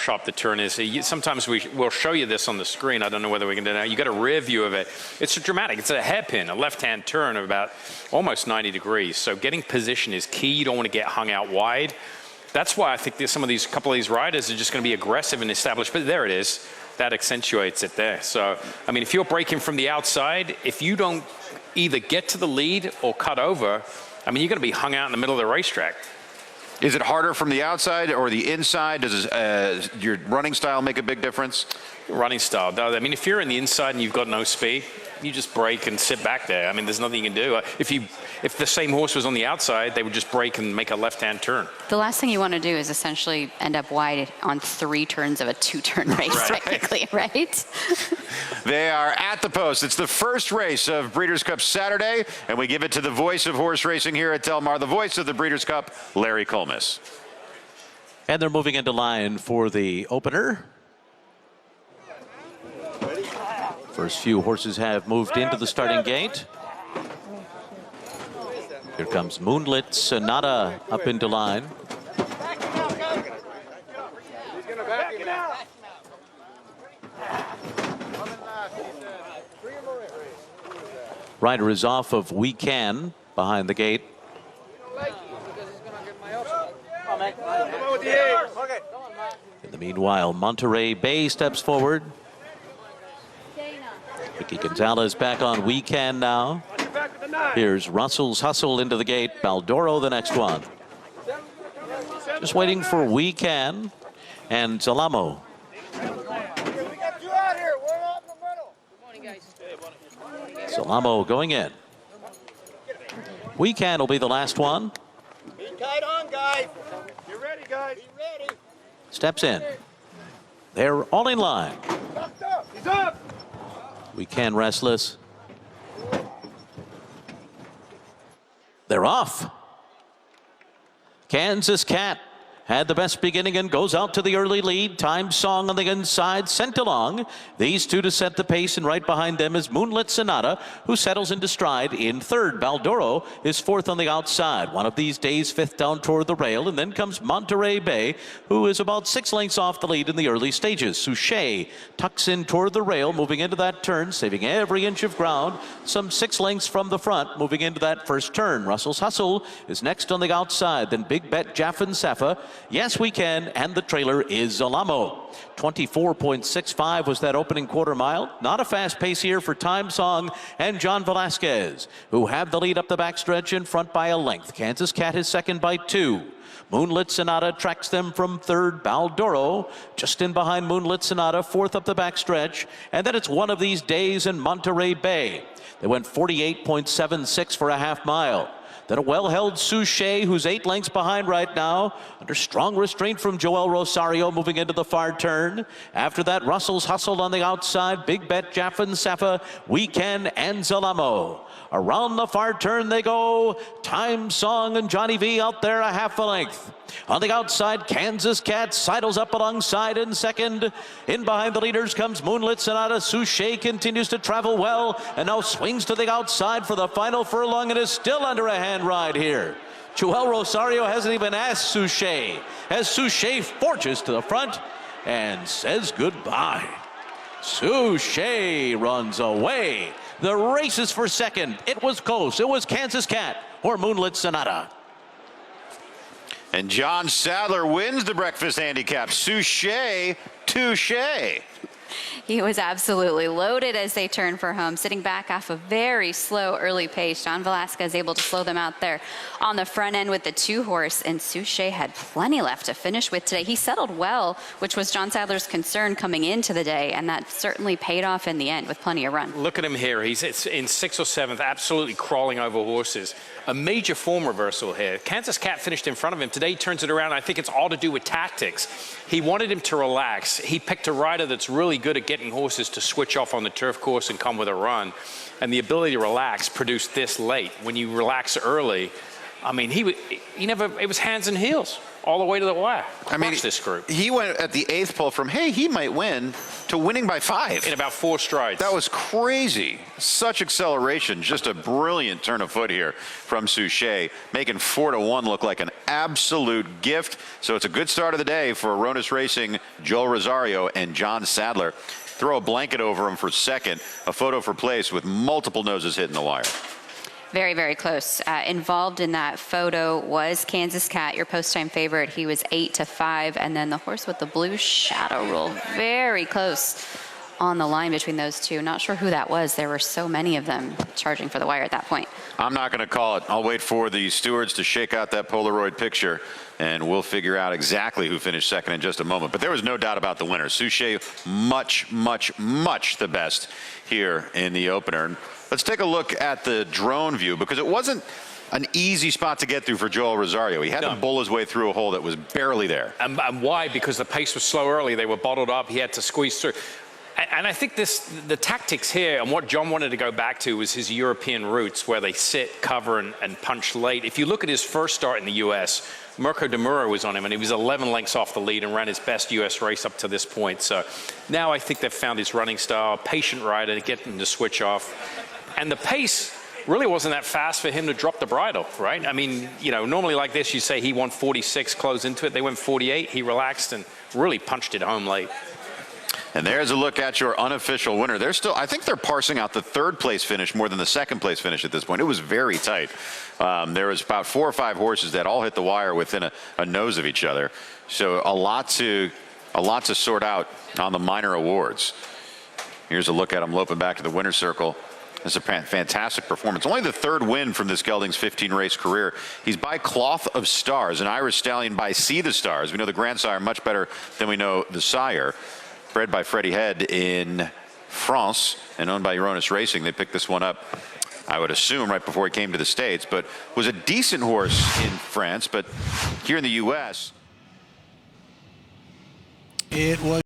sharp the turn is. Sometimes we'll show you this on the screen. I don't know whether we can do it now. You got a rear view of it. It's dramatic. It's a hairpin, a left-hand turn of about almost 90 degrees. So getting position is key. You don't want to get hung out wide. That's why I think there's a couple of these riders are just going to be aggressive and established. But there it is. That accentuates it there. So, I mean, if you're braking from the outside, if you don't either get to the lead or cut over, I mean, you're going to be hung out in the middle of the racetrack. Is it harder from the outside or the inside? Does your running style make a big difference? Running style does. I mean, if you're in the inside and you've got no speed, you just brake and sit back there. I mean, there's nothing you can do. If the same horse was on the outside, they would just brake and make a left-hand turn. The last thing you want to do is essentially end up wide on 3 turns of a 2-turn race, technically, right? They are at the post. It's the first race of Breeders' Cup Saturday, and we give it to the voice of horse racing here at Del Mar, the voice of the Breeders' Cup, Larry Collmus. And they're moving into line for the opener. First few horses have moved into the starting gate. Here comes Moonlit Sonata up into line. Rider is off of We Can behind the gate. In the meanwhile, Monterey Bay steps forward. Ricky Gonzalez back on We Can now. Here's Russell's Hustle into the gate. Baldoro the next one. Just waiting for We Can and Zalamo. Zalamo going in. We Can will be the last one. Be tight on, guys. Get ready, guys. Be ready. Steps in. They're all in line. He's up. We Can restless. They're off. Kansas Cat had the best beginning and goes out to the early lead. Time Song on the inside, sent along. These two to set the pace, and right behind them is Moonlit Sonata, who settles into stride in third. Baldoro is fourth on the outside. One of these days, fifth down toward the rail, and then comes Monterey Bay, who is about 6 lengths off the lead in the early stages. Suchet tucks in toward the rail, moving into that turn, saving every inch of ground, some 6 lengths from the front, moving into that first turn. Russell's Hustle is next on the outside, then Big Bet Jaffin Safa. Yes, We Can, and the trailer is Zalamo. 24.65 was that opening quarter mile. Not a fast pace here for Time Song and John Velasquez, who have the lead up the backstretch in front by a length. Kansas Cat is second by 2. Moonlit Sonata tracks them from third. Baldoro just in behind Moonlit Sonata, fourth up the backstretch. And then it's One of These Days in Monterey Bay. They went 48.76 for a half mile. Then a well-held Suchet, who's 8 lengths behind right now, under strong restraint from Joel Rosario, moving into the far turn. After that, Russell's Hustle on the outside, Big Bet Jaffin Safa, We Can, and Zalamo. Around the far turn they go. Time Song and Johnny V out there a half a length. On the outside, Kansas Cat sidles up alongside in second. In behind the leaders comes Moonlit Sonata. Suchet continues to travel well and now swings to the outside for the final furlong and is still under a hand ride here. Joel Rosario hasn't even asked Suchet as Suchet forges to the front and says goodbye. Suchet runs away. The race is for second. It was close. It was Kansas Cat or Moonlit Sonata. And John Sadler wins the breakfast handicap. Suchet, touche. He was absolutely loaded as they turned for home, sitting back off a very slow early pace. John Velasquez able to slow them out there on the front end with the 2-horse, and Suchet had plenty left to finish with today. He settled well, which was John Sadler's concern coming into the day, and that certainly paid off in the end with plenty of run. Look at him here. He's in 6th or 7th, absolutely crawling over horses. A major form reversal here. Kansas Cat finished in front of him. Today he turns it around. I think it's all to do with tactics. He wanted him to relax. He picked a rider that's really good at getting horses to switch off on the turf course and come with a run. And the ability to relax produced this late. When you relax early, I mean, it was hands and heels all the way to the wire. I mean, Watch this group. He went at the 8th pole from, hey, he might win, to to winning by 5. In about 4 strides. That was crazy. Such acceleration. Just a brilliant turn of foot here from Suchet, making 4-1 look like an absolute gift. So it's a good start of the day for Aronis Racing, Joel Rosario, and John Sadler. Throw a blanket over him for second. A photo for place with multiple noses hitting the wire. Very, very close. Involved in that photo was Kansas Cat, your post-time favorite. He was 8-5, and then the horse with the blue shadow roll, very close on the line between those two. Not sure who that was. There were so many of them charging for the wire at that point. I'm not going to call it. I'll wait for the stewards to shake out that Polaroid picture, and we'll figure out exactly who finished second in just a moment. But there was no doubt about the winner. Suchet, much, much, much the best here in the opener. Let's take a look at the drone view, because it wasn't an easy spot to get through for Joel Rosario. He had to bull his way through a hole that was barely there. And why? Because the pace was slow early. They were bottled up. He had to squeeze through. And I think the tactics here, and what John wanted to go back to, was his European roots, where they sit, cover, and punch late. If you look at his first start in the U.S., Mirko Demuro was on him, and he was 11 lengths off the lead and ran his best U.S. race up to this point. So now I think they've found his running style, patient rider to get him to switch off. And the pace really wasn't that fast for him to drop the bridle, right? I mean, you know, normally like this, you say he won 46, close into it. They went 48. He relaxed and really punched it home late. And there's a look at your unofficial winner. They're still, I think they're parsing out the third place finish more than the second place finish at this point. It was very tight. There was about 4 or 5 horses that all hit the wire within a nose of each other. So a lot to sort out on the minor awards. Here's a look at him loping back to the winner's circle. It's a fantastic performance. Only the 3rd win from this gelding's 15-race career. He's by Cloth of Stars, an Irish stallion by See the Stars. We know the grandsire much better than we know the sire. Bred by Freddie Head in France and owned by Aronis Racing. They picked this one up, I would assume, right before he came to the States, but was a decent horse in France, but here in the U.S. It was